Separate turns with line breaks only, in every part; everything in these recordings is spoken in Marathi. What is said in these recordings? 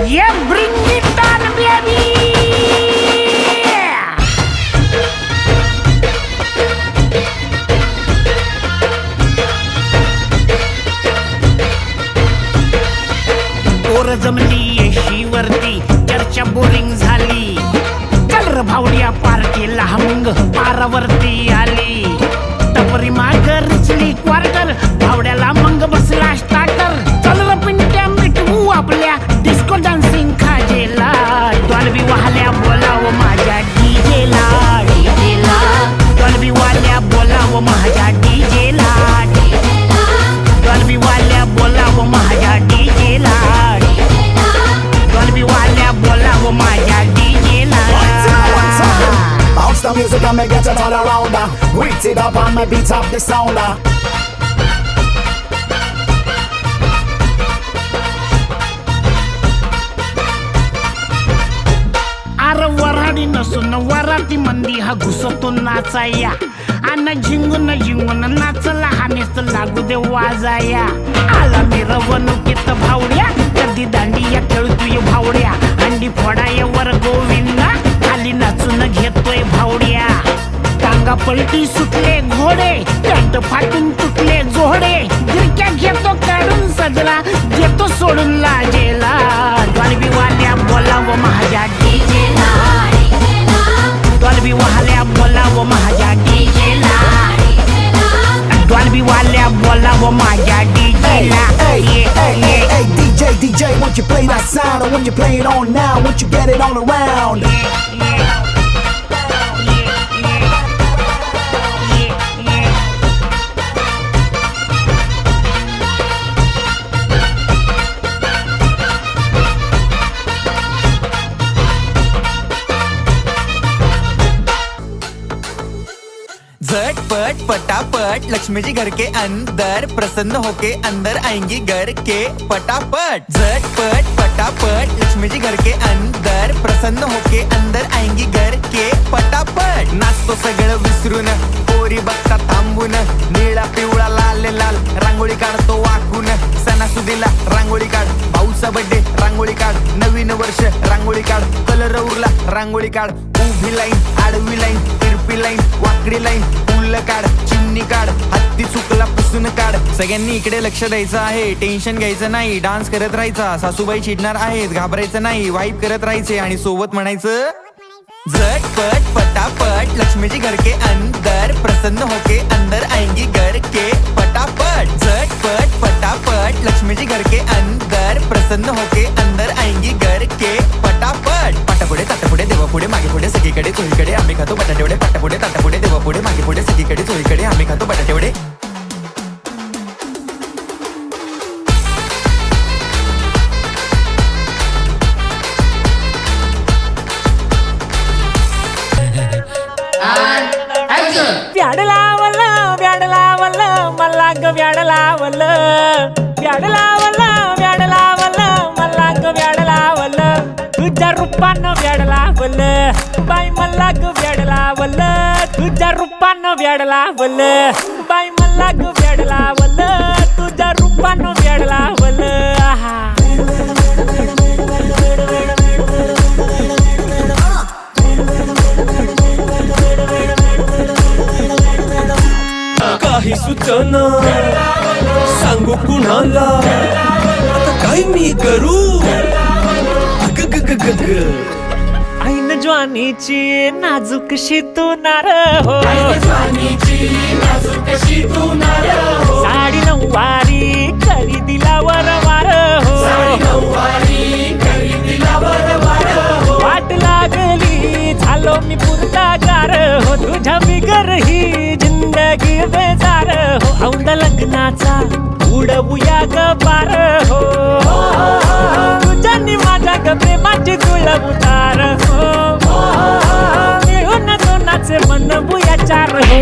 Yeah, bring it on, baby. पोर जमली येशीवरती चर्चा बोरिंग झाली. चल र भावड्या पार्टीला मग पारावरती आली. टपरी माग रिचली क्वार्टर भावड्याला मग बसला स्टार्टर. चल र पिंट्या मिटवू आपल्या डिस्को डान्सिंग खाजेला. डॉल्बी वाल्या बोलाव माझ्या डीजेला. डॉल्बी वाल्या बोलाव माझ्या डीजेला. डॉल्बी वाल्या बोलाव माझ्या डीजेला. डॉल्बी वाल्या बोलाव माझ्या डीजेला.
Bounce the music and make it all around. Reach it up and make beat up the sound.
अरे वराडी नसून वराती मंदी हा घुसतो नाचाया. आणि झिंगून झिंगून नाचला हानेच लागू दे वाजाया. आला मिरवणुकीत भावड्या कधी दांडिया खेळतोय भावड्या. अंडी फोडाय वर गोविंदा खाली नाचून घेतोय भावड्या. टांगा पलटी सुटले घोडे पॅन्ट फाटून तुटले जोडे. गिरक्या घेतो काढून सजला घेतो सोडून लाजेला. डॉल्बी वाल्या बोलाव माझ्या डीजेला. डॉल्बी वाल्या बोलाव माझ्या डीजेला. डॉल्बी वाल्या बोलाव माझ्या डीजेला.
Hey, DJ, won't you play that sound? Or when you play it on now, won't you get it all around?
झटपट पटापट लक्ष्मी जी घर के अंदर प्रसन्न होके अंदर आएंगी घर के पटापट. झटपट पटापट लक्ष्मी जी घर के अंदर प्रसन्न होके अंदर आएंगी घर के पटापट. नाचतो सगळं विसरून पोरी बघता थांबून. निळा पिवळा लाल लाल रांगोळी काढतो वाकून. सणासुदीला रांगोळी काढ. भाऊचा बर्थडे रांगोळी काढ. नवीन वर्ष रांगोळी काढ. कलर उरला रांगोळी काढ. उभी लाईन आडवी लाईन तिरपी लाईन वाकडी लाईन फुल काढ. चिमणी काढ. हत्ती चुकला पुसून काढ. सगळ्यांनी इकडे लक्ष द्यायचं आहे. टेन्शन घ्यायचं नाही. डान्स करत राहायचा. सासूबाई चिडणार आहेत घाबरायचं नाही. वाईप करत राहायचे आणि सोबत म्हणायचं झटपट पटापट लक्ष्मी जी घर के अंदर प्रसन्न होके अंदर आएंगी घर के पटापट. झटपट पटापट लक्ष्मी जी घर के अंदर प्रसन्न होके अंदर आएंगी घर के पटापट. पाटापुढे ताटापुढे देवापुढे मागे पुढे सगळीकडे चोहीकडे आम्ही खातो बटाटेवडे. पाटापुढे ताटापुढे देवापुढे मागे पुढे सगळीकडे चोहीकडे आम्ही खातो बटाटेवडे.
व्याड लावलं व्याड लावलं मला ग व्याड लावलं. व्याड लावलं व्याड लावलं मला ग व्याड लावलं. तुझ्या रूपानं व्याड लावलं बाई मला ग व्याड लावलं. तुझ्या रूपानं व्याड लावलं बाई मला ग व्याड लावलं. तुझ्या रूपानं व्याड लावलं.
काही सुचना सांगू कुणाला आता काय मी करू.
ऐन ज्वानीची नाजूकशी तू नार हो. साडी नऊवारी करी दिला वरवार हो. वाट लागली झालो मी पुरतागार हो. तुझ्या बिगर ही जिंदगी बेजार हो. औंध लग्नाचा उडवूया ग पार हो. तुझ्यानी माझ्या ग प्रेमाची तुळब उतार हो. मिळून दोनाचे मनवूया चार हो.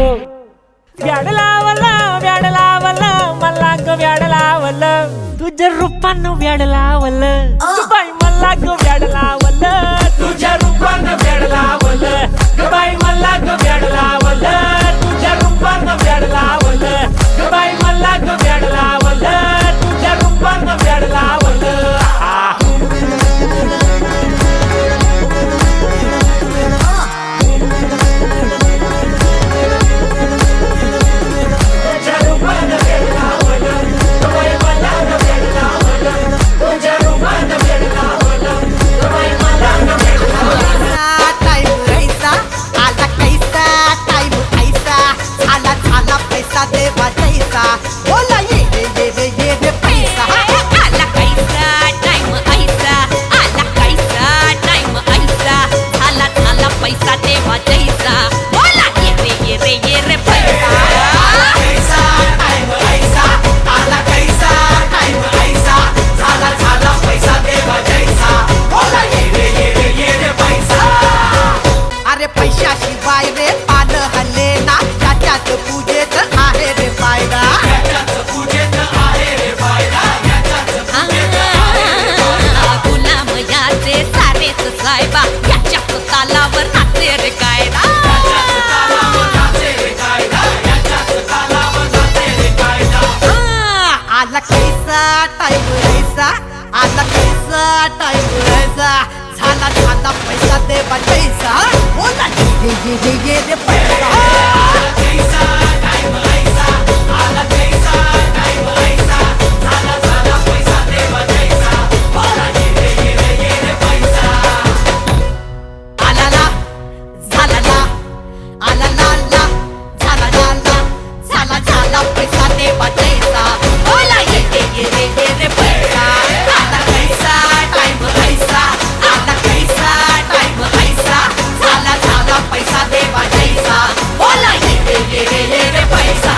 व्याड लावलं व्याड लावलं मला ग व्याड लावलं. तुझ्या रूपानं व्याड लावलं बाई मला ग व्याड लावलं. तुझ्या रूपानं व्याड लावलं बाई मला ग व्याड लावलं. तुझ्या रूपानं व्याड लावलं बाई मला ग व्याड लावलं. तुझ्या रूपानं व्याड लावलं.
टाइम ऐसा झाला झाला पैसा दे पैसा बोला ये रे पैसा आला झाला ला आला ला ला झाला ला ला झाला झाला पैसा दे पैसा बोला ये रे पैसा आला कैसा टाइम ऐसा आला कैसा टाइम ऐसा झाला झाला पैसा दे पैसा बोला ये रे पैसा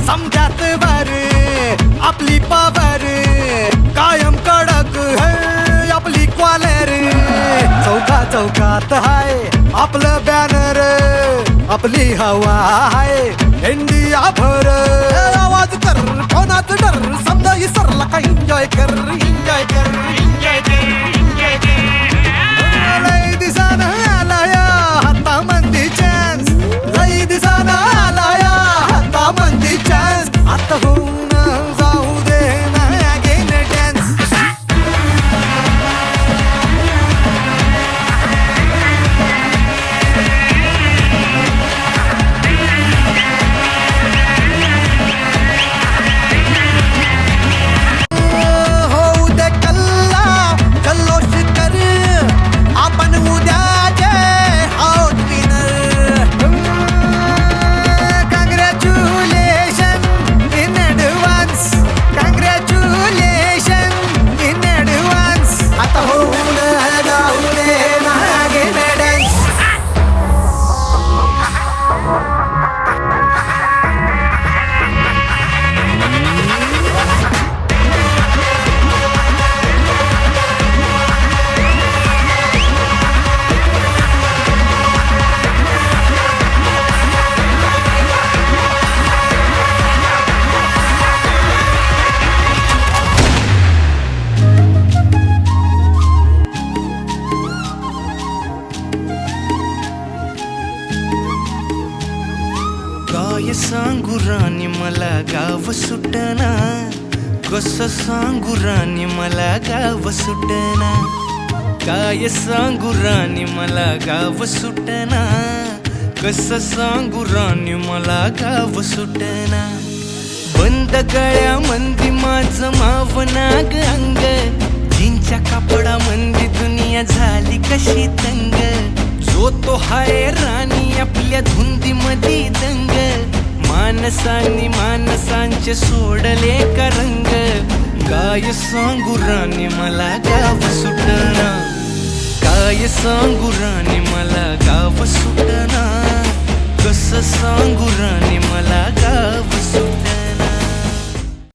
समजात वर आपली पावर कायम कडक है आपली क्वालर चौका चौकात हाय आपलं बॅनर आपली हवा आहे इंडिया भर आवाज कर कोणाच डर समजा इसरला का एन्जॉय कर एन्जॉय कर एन्जॉय कर लई दिसानं आलाया हातामंदी चान्स लई दिसानं आलाया हातामंदी चान्स आता होऊन जाऊ दे ना अगेन डान्स होऊ दे कल्ला कल्लोष कर आपण उद्याचे out winner congratulation in advance congratulation in advance आता होऊन जाऊ दे मागे डान्स
काय सांगू राणी मला गाव सुटना कसं सांगू राणी मला गाव सुटना काय सांगू राणी मला गाव सुटना कसं सांगू राणी मला गाव सुटना बंद गळ्यामंदी माझं मावनाग अंग जीनच्या कापडामंदी दुनिया झाली कशी तंग जो तो हाय राणी आपल्या धुंदीमध्ये दंग मानसांनी मानसांचे सोडले का रंग काय सांगू राणी मला गाव सुटना काय सांगू राणी मला गाव सुटना कसं सांगू राणी मला गाव